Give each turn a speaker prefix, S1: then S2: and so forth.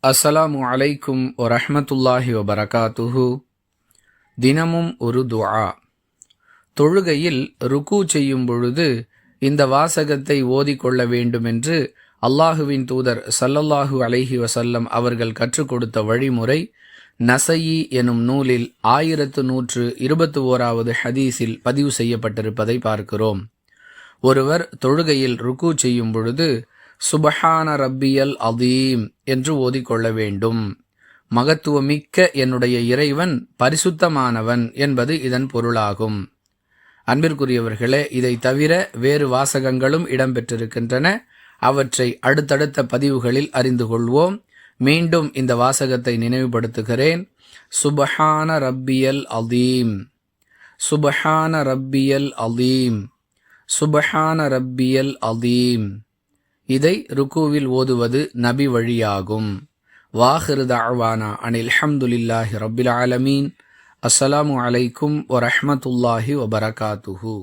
S1: அஸ்ஸலாமு அலைக்கும் வரஹ்மத்துல்லாஹி வபரகாத்துஹு. தினமும் ஒரு துஆ. தொழுகையில் ருக்கு செய்யும் பொழுது இந்த வாசகத்தை ஓதிக்கொள்ள வேண்டுமென்று அல்லாஹுவின் தூதர் ஸல்லல்லாஹு அலைஹி வஸல்லம் அவர்கள் கற்றுக் கொடுத்த வழிமுறை நஸஈ எனும் நூலில் 1121வது ஹதீஸில் பதிவு செய்யப்பட்டிருப்பதை பார்க்கிறோம். ஒருவர் தொழுகையில் ருக்கு செய்யும் பொழுது சுபஹான ரப்பியல் அதீம் என்று ஓதிக்கொள்ள வேண்டும். மகத்துவமிக்க என்னுடைய இறைவன் பரிசுத்தமானவன் என்பது இதன் பொருளாகும். அன்பிற்குரியவர்களே, இதை தவிர வேறு வாசகங்களும் இடம்பெற்றிருக்கின்றன. அவற்றை அடுத்தடுத்த பதிவுகளில் அறிந்து கொள்வோம். மீண்டும் இந்த வாசகத்தை நினைவுபடுத்துகிறேன். சுபஹான ரப்பியல் அதீம், சுபஹான ரப்பியல் அதீம், சுபஹான ரப்பியல் அதீம். இதை ருக்குவில் ஓதுவது நபி வழியாகும். வாஹிரு தஅவானா அனில் ஹம்துலில்லாஹி ரப்பில் ஆலமீன். அஸ்ஸலாமு அலைக்கும் வரஹ்மத்துல்லாஹி வபரகாத்துஹு.